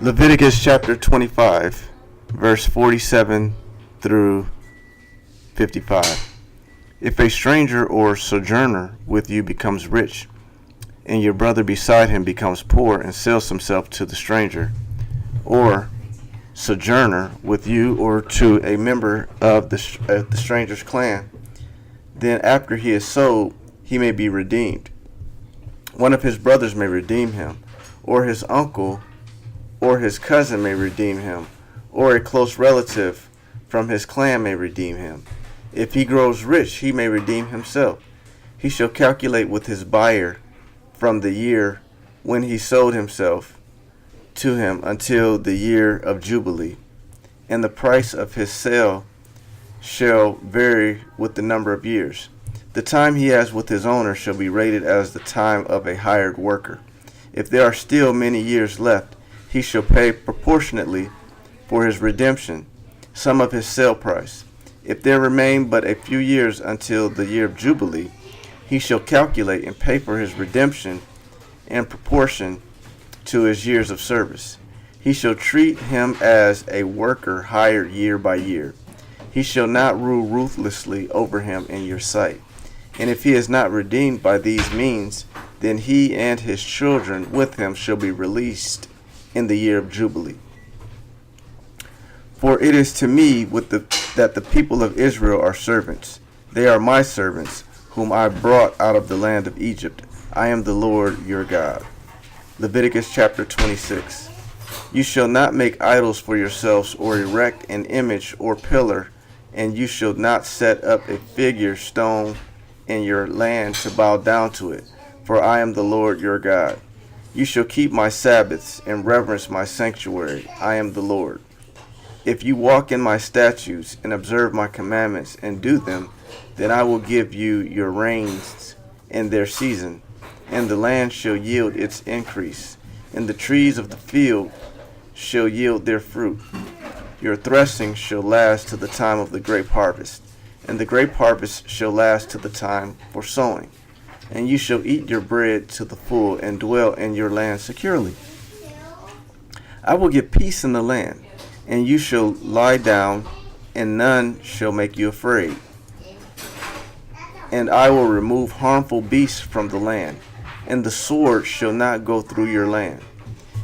Leviticus chapter 25, verse 47 through 55. If a stranger or sojourner with you becomes rich, and your brother beside him becomes poor and sells himself to the stranger, or sojourner with you or to a member of the stranger's clan, then after he is sold, he may be redeemed. One of his brothers may redeem him, or his uncle or his cousin may redeem him, or a close relative from his clan may redeem him. If he grows rich, he may redeem himself. He shall calculate with his buyer from the year when he sold himself to him until the year of Jubilee, and the price of his sale shall vary with the number of years. The time he has with his owner shall be rated as the time of a hired worker. If there are still many years left, he shall pay proportionately for his redemption some of his sale price. If there remain but a few years until the year of Jubilee, he shall calculate and pay for his redemption in proportion to his years of service. He shall treat him as a worker hired year by year. He shall not rule ruthlessly over him in your sight. And if he is not redeemed by these means, then he and his children with him shall be released in the year of Jubilee. For it is to me that the people of Israel are servants. They are my servants, whom I brought out of the land of Egypt. I am the Lord your God. Leviticus chapter 26. You shall not make idols for yourselves, or erect an image or pillar, and you shall not set up a figure stone in your land to bow down to it, for I am the Lord your God. You shall keep my Sabbaths and reverence my sanctuary. I am the Lord. If you walk in my statutes and observe my commandments and do them, then I will give you your rains in their season, and the land shall yield its increase, and the trees of the field shall yield their fruit. Your threshing shall last to the time of the grape harvest, and the grape harvest shall last to the time for sowing. And you shall eat your bread to the full and dwell in your land securely. I will give peace in the land, and you shall lie down, and none shall make you afraid. And I will remove harmful beasts from the land, and the sword shall not go through your land.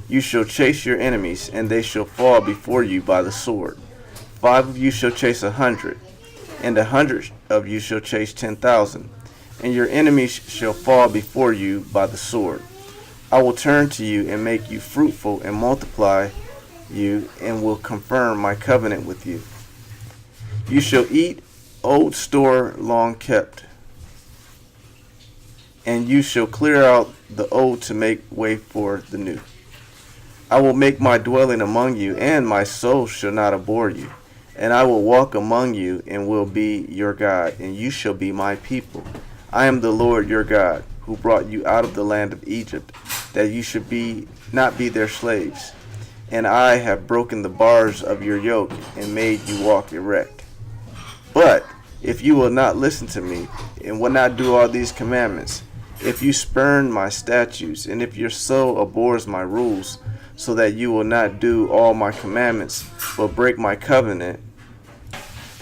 You shall chase your enemies, and they shall fall before you by the sword. 5 of you shall chase 100, and 100 of you shall chase 10,000. And your enemies shall fall before you by the sword. I will turn to you and make you fruitful and multiply you, and will confirm my covenant with you. You shall eat old store long kept, and you shall clear out the old to make way for the new. I will make my dwelling among you, and my soul shall not abhor you. And I will walk among you, and will be your God, and you shall be my people. I am the Lord your God, who brought you out of the land of Egypt, that you should not be their slaves. And I have broken the bars of your yoke, and made you walk erect. But if you will not listen to me, and will not do all these commandments, if you spurn my statutes, and if your soul abhors my rules, so that you will not do all my commandments, but break my covenant,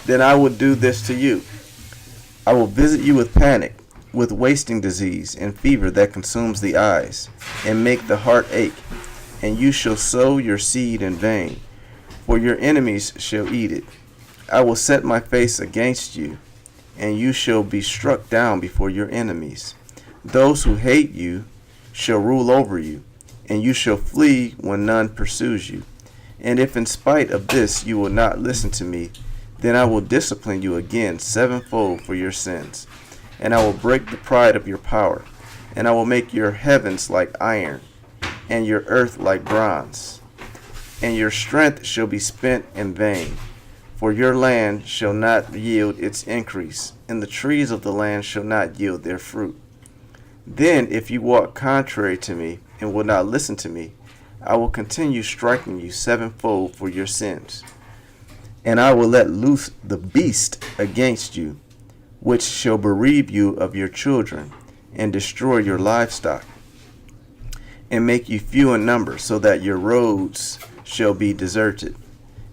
then I will do this to you. I will visit you with panic, with wasting disease, and fever that consumes the eyes, and make the heart ache. And you shall sow your seed in vain, for your enemies shall eat it. I will set my face against you, and you shall be struck down before your enemies. Those who hate you shall rule over you, and you shall flee when none pursues you. And if in spite of this you will not listen to me, then I will discipline you again sevenfold for your sins. And I will break the pride of your power, and I will make your heavens like iron, and your earth like bronze. And your strength shall be spent in vain, for your land shall not yield its increase, and the trees of the land shall not yield their fruit. Then if you walk contrary to me, and will not listen to me, I will continue striking you sevenfold for your sins. And I will let loose the beast against you, which shall bereave you of your children, and destroy your livestock. and make you few in number, so that your roads shall be deserted.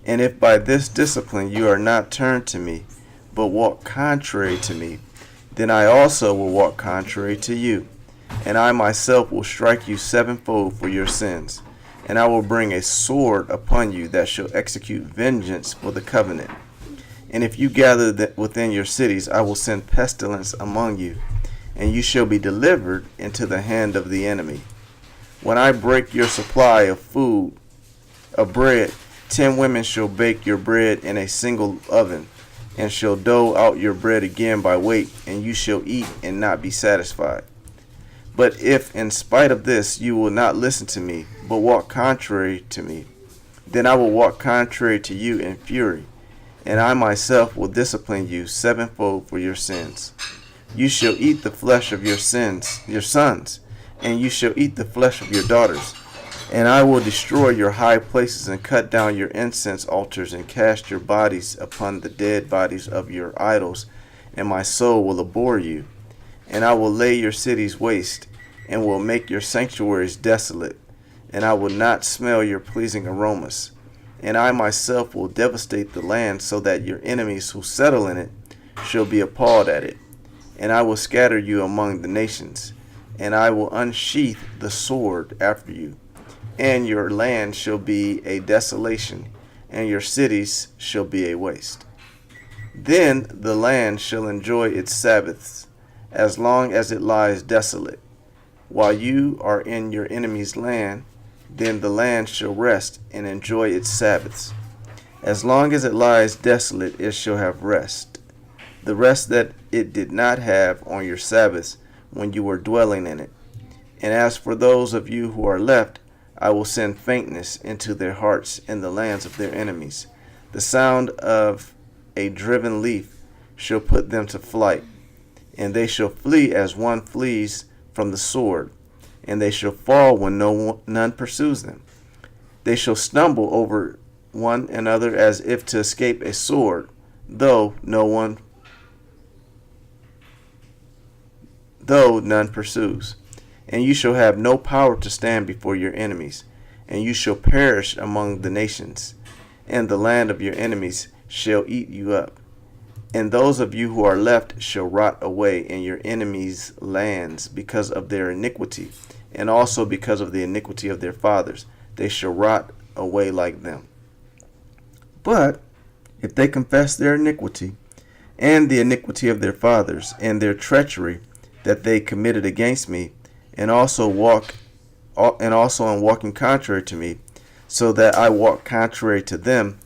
And if by this discipline you are not turned to me, but walk contrary to me, then I also will walk contrary to you, and I myself will strike you sevenfold for your sins, and I will bring a sword upon you that shall execute vengeance for the covenant. And if you gather within your cities, I will send pestilence among you, and you shall be delivered into the hand of the enemy. When I break your supply of food, of bread, 10 women shall bake your bread in a single oven, and shall dough out your bread again by weight, and you shall eat and not be satisfied. But if in spite of this you will not listen to me, but walk contrary to me, then I will walk contrary to you in fury, and I myself will discipline you sevenfold for your sins. You shall eat the flesh of your sons, and you shall eat the flesh of your daughters. And I will destroy your high places and cut down your incense altars and cast your bodies upon the dead bodies of your idols, and my soul will abhor you. And I will lay your cities waste, and will make your sanctuaries desolate, and I will not smell your pleasing aromas. And I myself will devastate the land, so that your enemies who settle in it shall be appalled at it. And I will scatter you among the nations, and I will unsheath the sword after you. And your land shall be a desolation, and your cities shall be a waste. Then the land shall enjoy its Sabbaths, as long as it lies desolate. While you are in your enemy's land, then the land shall rest and enjoy its Sabbaths. As long as it lies desolate, it shall have rest, the rest that it did not have on your Sabbaths when you were dwelling in it. And as for those of you who are left, I will send faintness into their hearts in the lands of their enemies. The sound of a driven leaf shall put them to flight, and they shall flee as one flees from the sword, and they shall fall when none pursues them. They shall stumble over one another as if to escape a sword, though none pursues. And you shall have no power to stand before your enemies, and you shall perish among the nations, and the land of your enemies shall eat you up. And those of you who are left shall rot away in your enemies' lands because of their iniquity, and also because of the iniquity of their fathers. They shall rot away like them. But if they confess their iniquity, and the iniquity of their fathers, and their treachery that they committed against me, and also in walking contrary to me, so that I walked contrary to them,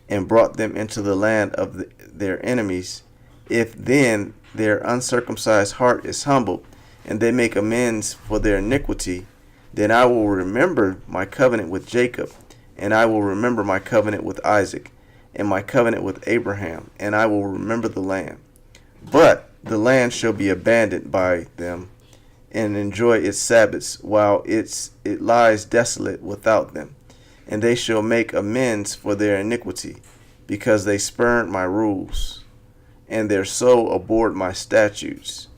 and brought them into the land of their enemies, if then their uncircumcised heart is humbled, and they make amends for their iniquity, then I will remember my covenant with Jacob, and I will remember my covenant with Isaac, and my covenant with Abraham, and I will remember the land. But the land shall be abandoned by them, and enjoy its Sabbaths, while it lies desolate without them. And they shall make amends for their iniquity, because they spurned my rules, and their soul abhorred my statutes.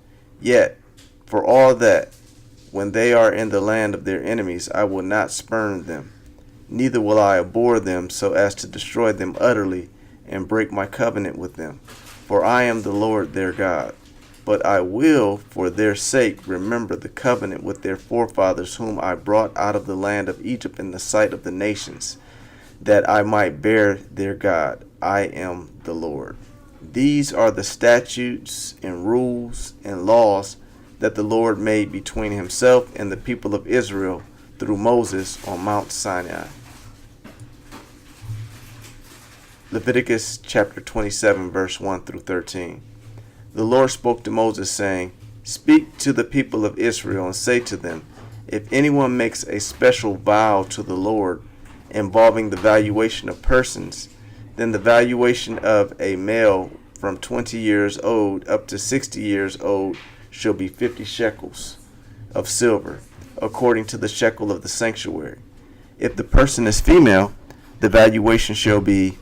Yet, for all that, when they are in the land of their enemies, I will not spurn them, neither will I abhor them so as to destroy them utterly and break my covenant with them. For I am the Lord their God. But I will, for their sake, remember the covenant with their forefathers, whom I brought out of the land of Egypt in the sight of the nations, that I might bear their God. I am the Lord. These are the statutes and rules and laws that the Lord made between himself and the people of Israel through Moses on Mount Sinai. Leviticus chapter 27, verse 1 through 13. The Lord spoke to Moses, saying, Speak to the people of Israel and say to them, If anyone makes a special vow to the Lord involving the valuation of persons, then the valuation of a male from 20 years old up to 60 years old shall be 50 shekels of silver, according to the shekel of the sanctuary. If the person is female, the valuation shall be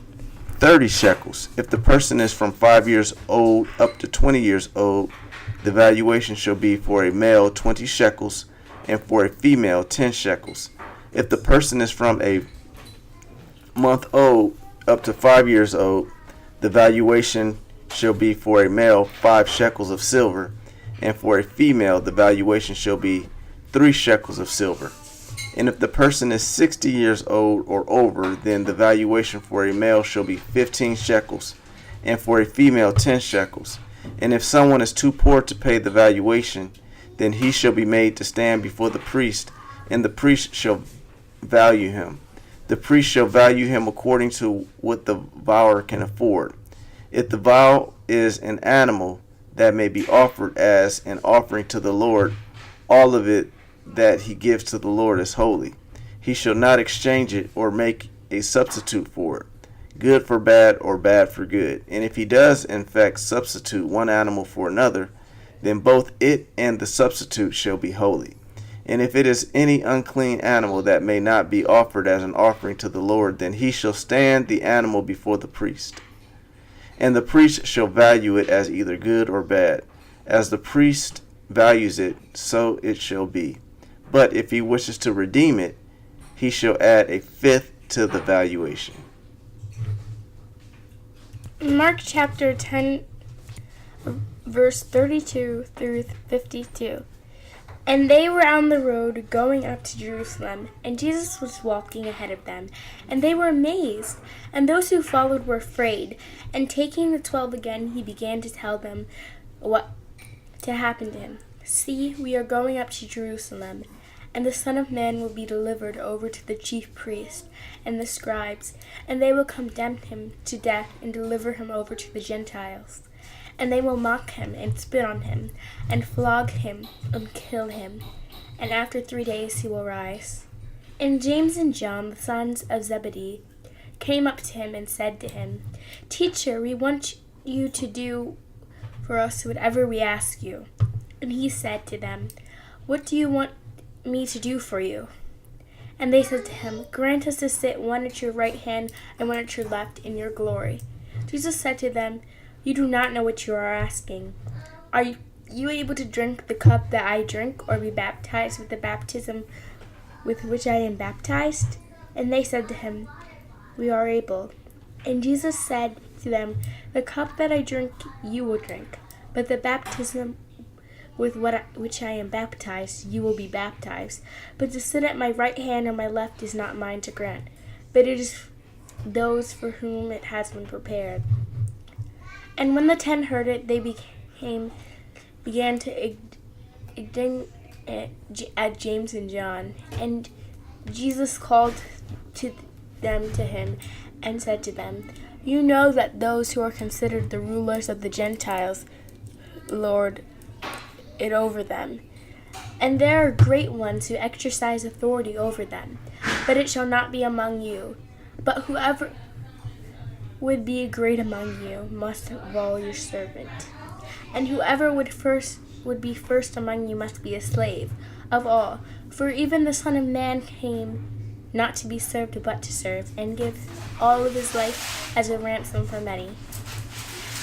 30 shekels. If the person is from 5 years old up to 20 years old, the valuation shall be for a male 20 shekels, and for a female 10 shekels. If the person is from a month old up to 5 years old, the valuation shall be for a male 5 shekels of silver, and for a female the valuation shall be 3 shekels of silver. And if the person is 60 years old or over, then the valuation for a male shall be 15 shekels, and for a female 10 shekels. And if someone is too poor to pay the valuation, then he shall be made to stand before the priest, and the priest shall value him. The priest shall value him according to what the valuer can afford. If the vow is an animal that may be offered as an offering to the Lord, all of it that he gives to the Lord is holy. He shall not exchange it or make a substitute for it, good for bad or bad for good. And if he does in fact substitute one animal for another, then both it and the substitute shall be holy. And if it is any unclean animal that may not be offered as an offering to the Lord, then he shall stand the animal before the priest. And the priest shall value it as either good or bad. As the priest values it, so it shall be. But if he wishes to redeem it, he shall add a fifth to the valuation. Mark chapter 10, verse 32 through 52. And they were on the road going up to Jerusalem, and Jesus was walking ahead of them. And they were amazed, and those who followed were afraid. And taking the 12 again, he began to tell them what to happen to him. See, we are going up to Jerusalem, and the Son of Man will be delivered over to the chief priests and the scribes, and they will condemn him to death and deliver him over to the Gentiles. And they will mock him and spit on him and flog him and kill him. And after 3 days he will rise. And James and John, the sons of Zebedee, came up to him and said to him, Teacher, we want you to do for us whatever we ask you. And he said to them, What do you want me to do for you? And they said to him, Grant us to sit one at your right hand and one at your left in your glory. Jesus said to them, You do not know what you are asking. Are you able to drink the cup that I drink, or be baptized with the baptism with which I am baptized? And they said to him, We are able. And Jesus said to them, The cup that I drink you will drink, but the baptism with which I am baptized you will be baptized. But to sit at my right hand or my left is not mine to grant, but it is those for whom it has been prepared. And when the 10 heard it, they began to indignate at James and John. And Jesus called them to him and said to them, You know that those who are considered the rulers of the Gentiles lord it over them, and there are great ones who exercise authority over them. But it shall not be among you. But whoever would be great among you must involve your servant. And whoever would be first among you must be a slave of all. For even the Son of Man came not to be served, but to serve, and give all of his life as a ransom for many.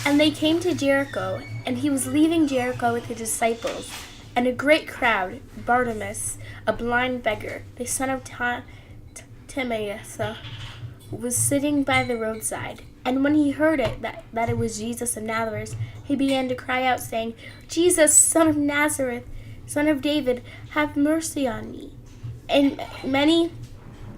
And they came to Jericho, and he was leaving Jericho with his disciples, and a great crowd. Bartimaeus, a blind beggar, the son of Timaeus, was sitting by the roadside. And when he heard it, that it was Jesus of Nazareth, he began to cry out, saying, Jesus, Son of Nazareth, Son of David, have mercy on me. And many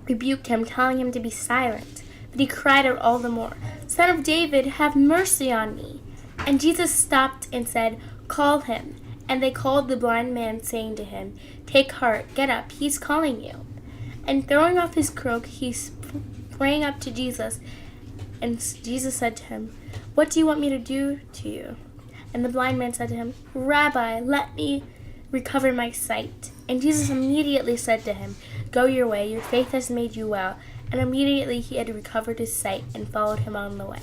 rebuked him, telling him to be silent. But he cried out all the more, Son of David, have mercy on me. And Jesus stopped and said, Call him. And they called the blind man, saying to him, Take heart, get up, he's calling you. And throwing off his cloak, he sprang up to Jesus. And Jesus said to him, What do you want me to do to you? And the blind man said to him, Rabbi, let me recover my sight. And Jesus immediately said to him, Go your way, your faith has made you well. And immediately he had recovered his sight and followed him on the way.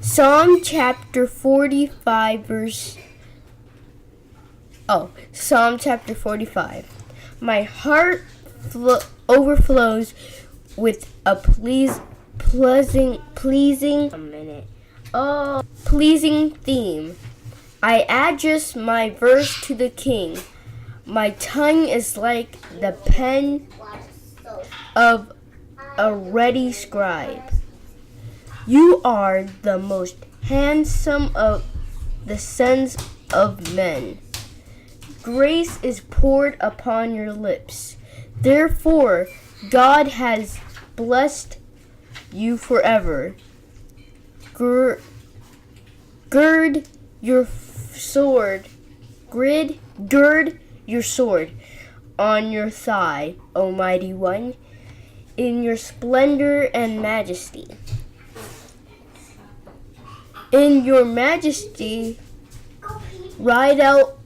Psalm chapter 45, Psalm chapter 45. My heart overflows with a pleasing theme. I address my verse to the King. My tongue is like the pen of a ready scribe. You are the most handsome of the sons of men. Grace is poured upon your lips. Therefore, God has blessed you forever. Gird your sword. Gird your sword on your thigh, O mighty one, in your splendor and majesty. In your majesty, ride out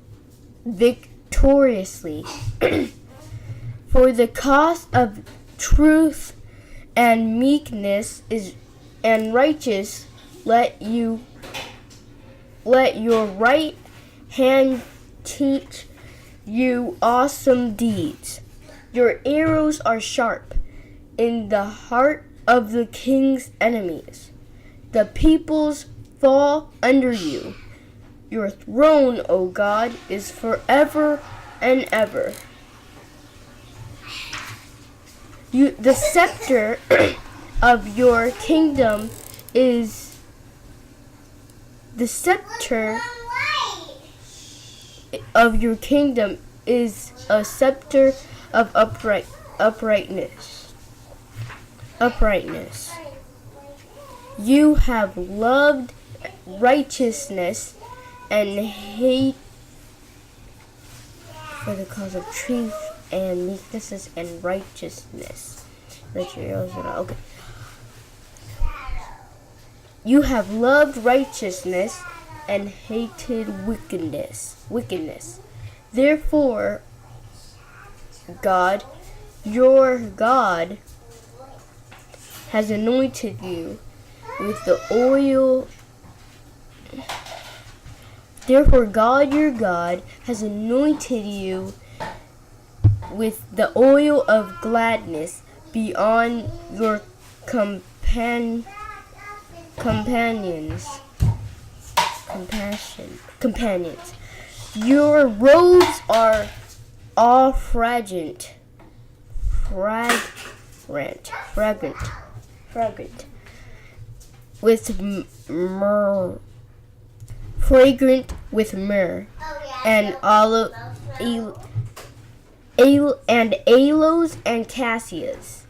victoriously. For the cause of truth and meekness is and righteous, let your right hand teach you awesome deeds. Your arrows are sharp in the heart of the king's enemies. The peoples fall under you. Your throne, O God, is forever and ever. The scepter of your kingdom is a scepter of uprightness. You have loved righteousness and hate for the cause of truth and meekness and righteousness. Okay. You have loved righteousness and hated wickedness. Therefore, God, your God, has anointed you with the oil. Therefore, God, your God, has anointed you with the oil of gladness beyond your companions. Your robes are all fragrant, with myrrh, and aloes and cassias.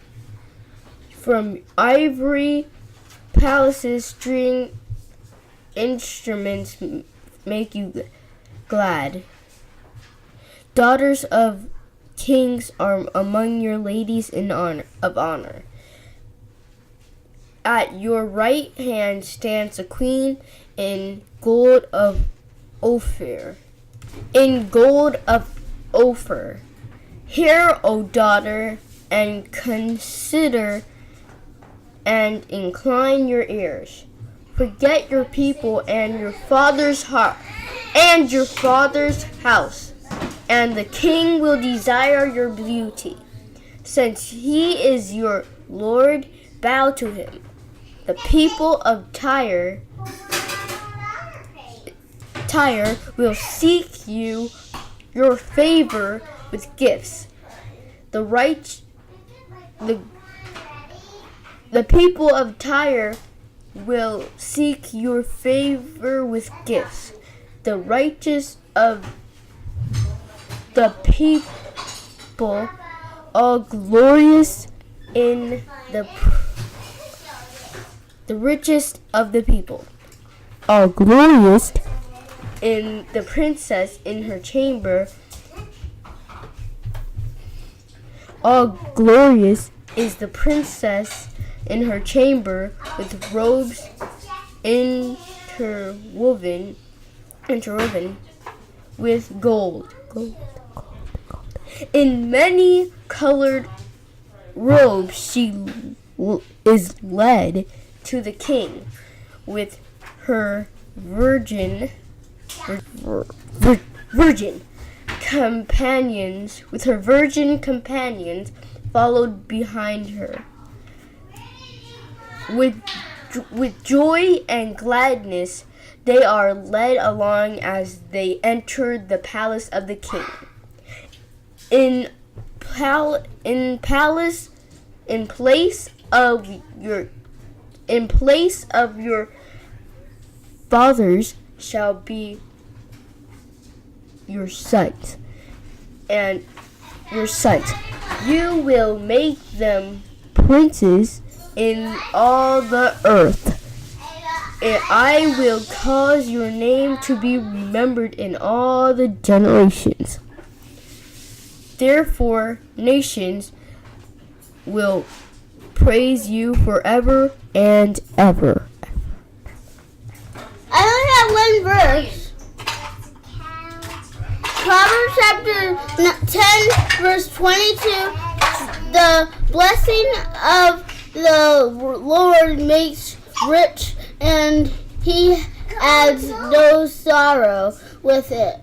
From ivory palaces, string instruments make you glad. Daughters of kings are among your ladies of honor. At your right hand stands a queen in gold of Ophir. Hear, O daughter, and consider and incline your ears. Forget your people and your father's heart and your father's house, and the king will desire your beauty. Since he is your Lord, bow to him. The people of Tyre will seek your favor with gifts. The people of Tyre will seek your favor with gifts. The righteous of the people are glorious in the richest of the people are glorious in the princess in her chamber. All glorious is the princess in her chamber with robes interwoven with gold. In many colored robes she is led to the king with her virgin companions, followed behind her. With joy and gladness they are led along as they enter the palace of the king. in place of your fathers shall be your sons, and your sons. You will make them princes in all the earth, and I will cause your name to be remembered in all the generations. Therefore, nations will praise you forever and ever. I only have one verse. Proverbs chapter 10, verse 22. The blessing of the Lord makes rich, and he adds no sorrow with it.